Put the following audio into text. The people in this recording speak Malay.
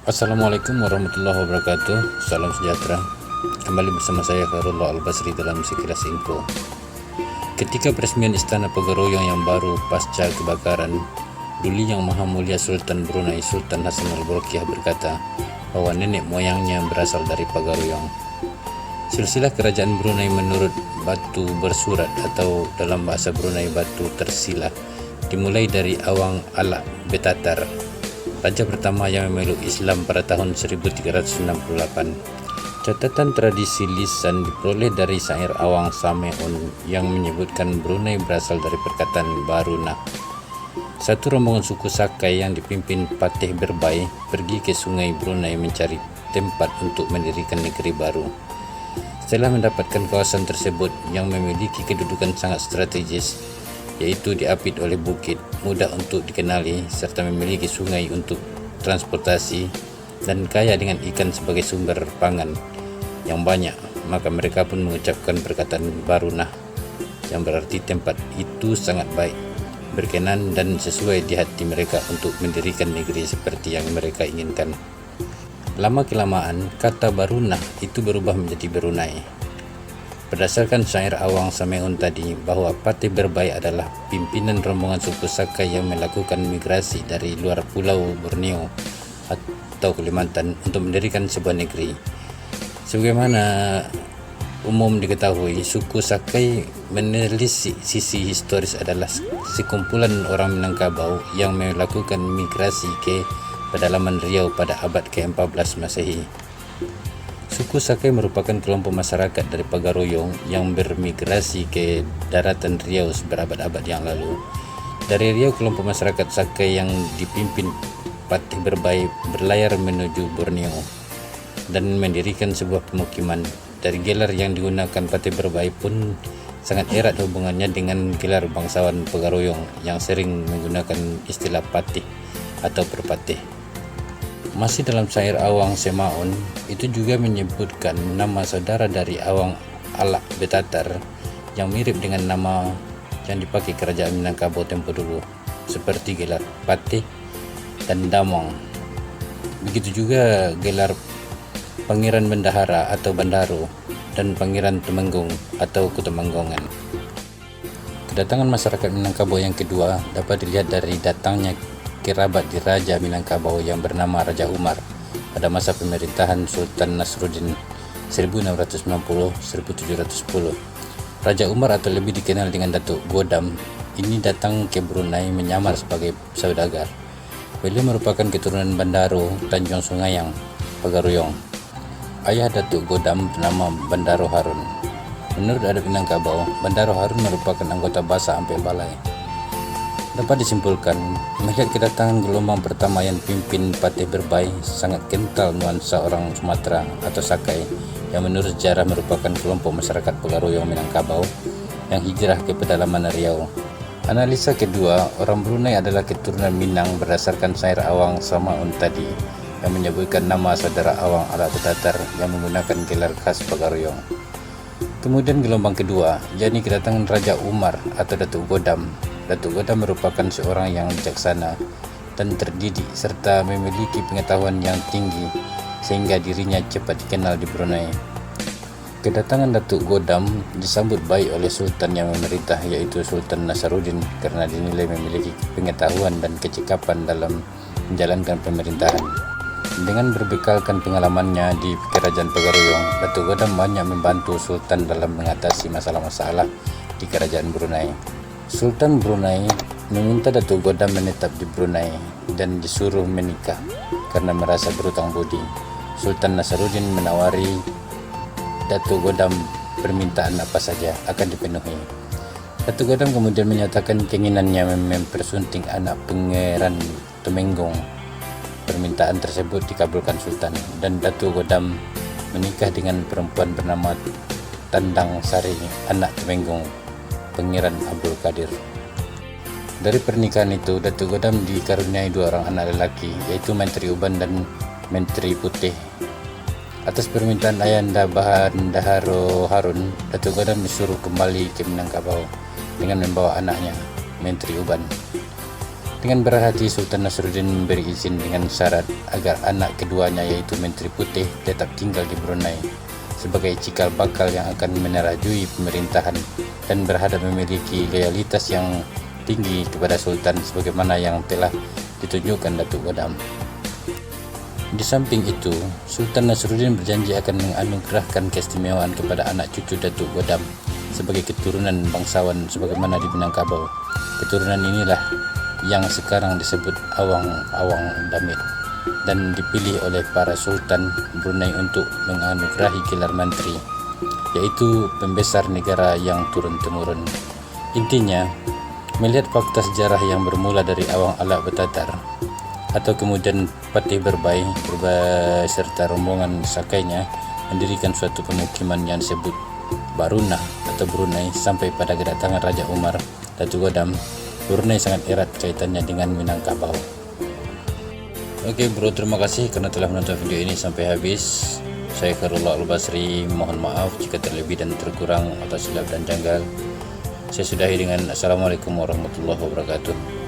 Assalamualaikum warahmatullahi wabarakatuh. Salam sejahtera. Kembali bersama saya Khairullah Al-Basri dalam Sekilas Info. Ketika peresmian Istana Pagaroyong yang baru pasca kebakaran, Duli Yang Maha Mulia Sultan Brunei Sultan Hasan Al-Bolkiah berkata bahwa nenek moyangnya berasal dari Pagaroyong. Silsilah kerajaan Brunei menurut batu bersurat atau dalam bahasa Brunei batu tersilah dimulai dari Awang Alak Betatar, raja pertama yang memeluk Islam pada tahun 1368. Catatan tradisi lisan diperoleh dari syair Awang Sameun yang menyebutkan Brunei berasal dari perkataan Barunah. Satu rombongan suku Sakai yang dipimpin Patih Berbai pergi ke sungai Brunei mencari tempat untuk mendirikan negeri baru. Setelah mendapatkan kawasan tersebut yang memiliki kedudukan sangat strategis, yaitu diapit oleh bukit, mudah untuk dikenali, serta memiliki sungai untuk transportasi dan kaya dengan ikan sebagai sumber pangan yang banyak, maka mereka pun mengucapkan perkataan Barunah yang berarti tempat itu sangat baik, berkenan dan sesuai di hati mereka untuk mendirikan negeri seperti yang mereka inginkan. Lama-kelamaan, kata Barunah itu berubah menjadi Brunei. Berdasarkan syair Awang Sameun tadi, bahwa Patih Berbai adalah pimpinan rombongan suku Sakai yang melakukan migrasi dari luar pulau Borneo atau Kalimantan untuk mendirikan sebuah negeri. Sebagaimana umum diketahui, suku Sakai menelisik sisi historis adalah sekumpulan orang Minangkabau yang melakukan migrasi ke pedalaman Riau pada abad ke-14 Masehi. Suku Sakai merupakan kelompok masyarakat dari Pagaroyong yang bermigrasi ke daratan Riau berabad-abad yang lalu. Dari Riau, kelompok masyarakat Sakai yang dipimpin Patih Berbai berlayar menuju Borneo dan mendirikan sebuah pemukiman. Dari gelar yang digunakan Patih Berbai pun sangat erat hubungannya dengan gelar bangsawan Pagaroyong yang sering menggunakan istilah patih atau perpatih. Masih dalam syair Awang Semaun, itu juga menyebutkan nama saudara dari Awang Alak Betatar yang mirip dengan nama yang dipakai kerajaan Minangkabau tempo dulu, seperti gelar Patih dan Damong. Begitu juga gelar Pangeran Bendahara atau Bandaro dan Pangeran Temenggung atau Kutemanggongan. Kedatangan masyarakat Minangkabau yang kedua dapat dilihat dari datangnya kerabat di Raja Minangkabau yang bernama Raja Umar pada masa pemerintahan Sultan Nasruddin 1690-1710. Raja Umar atau lebih dikenal dengan Datuk Godam ini datang ke Brunei menyamar sebagai saudagar. Beliau merupakan keturunan Bandaro Tanjung Sungayang, Pagaroyong. Ayah Datuk Godam bernama Bandaro Harun. Menurut adat Minangkabau, Bandaro Harun merupakan anggota Basa Ampek Balai. Dapat disimpulkan, melihat kedatangan gelombang pertama yang pimpin Patih Berbai sangat kental nuansa orang Sumatera atau Sakai yang menurut sejarah merupakan kelompok masyarakat Pagaroyong Minangkabau yang hijrah ke pedalaman Riau. Analisa kedua, orang Brunei adalah keturunan Minang berdasarkan syair Awang Samaun tadi yang menyebutkan nama saudara Awang Alak Betatar yang menggunakan gelar khas Pagaroyong. Kemudian gelombang kedua, yakni kedatangan Raja Umar atau Datuk Godam. Datuk Godam merupakan seorang yang bijaksana dan terdidik serta memiliki pengetahuan yang tinggi sehingga dirinya cepat dikenal di Brunei. Kedatangan Datuk Godam disambut baik oleh Sultan yang memerintah, yaitu Sultan Nasruddin, karena dinilai memiliki pengetahuan dan kecekapan dalam menjalankan pemerintahan. Dengan berbekalkan pengalamannya di kerajaan Pagaroyong, Datuk Godam banyak membantu Sultan dalam mengatasi masalah-masalah di kerajaan Brunei. Sultan Brunei meminta Datuk Godam menetap di Brunei dan disuruh menikah karena merasa berhutang budi. Sultan Nasruddin menawari Datuk Godam permintaan apa saja akan dipenuhi. Datuk Godam kemudian menyatakan keinginannya mempersunting anak Pangeran Temenggung. Permintaan tersebut dikabulkan Sultan dan Datuk Godam menikah dengan perempuan bernama Tandang Sari, anak Temenggung, Pangeran Abdul Qadir. Dari pernikahan itu, Datuk Godam dikaruniai dua orang anak lelaki, yaitu Menteri Uban dan Menteri Putih. Atas permintaan Ayahanda Bandaro Harun, Datuk Godam disuruh kembali ke Minangkabau dengan membawa anaknya, Menteri Uban. Dengan berat hati, Sultan Nasruddin memberi izin dengan syarat agar anak keduanya yaitu Menteri Putih tetap tinggal di Brunei sebagai cikal bakal yang akan menerajui pemerintahan dan berhadap memiliki loyalitas yang tinggi kepada Sultan sebagaimana yang telah ditunjukkan Datuk Godam. Di samping itu, Sultan Nasruddin berjanji akan menganugerahkan keistimewaan kepada anak cucu Datuk Godam sebagai keturunan bangsawan sebagaimana di Minangkabau. Keturunan inilah yang sekarang disebut Awang Damit dan dipilih oleh para Sultan Brunei untuk menganugerahi gelar menteri, yaitu pembesar negara yang turun-temurun. Intinya, melihat fakta sejarah yang bermula dari Awang Alak Betatar atau kemudian Patih Berbai beserta rombongan sakainya mendirikan suatu pemukiman yang disebut Barunah atau Brunei sampai pada kedatangan Raja Umar Datuk Godam, Brunei sangat erat kaitannya dengan Minangkabau. Oke bro, terima kasih karena telah menonton video ini sampai habis. Saya Khairullah Al-Basri, mohon maaf jika terlebih dan terkurang atau silap dan janggal. Saya sudahi dengan Assalamualaikum warahmatullahi wabarakatuh.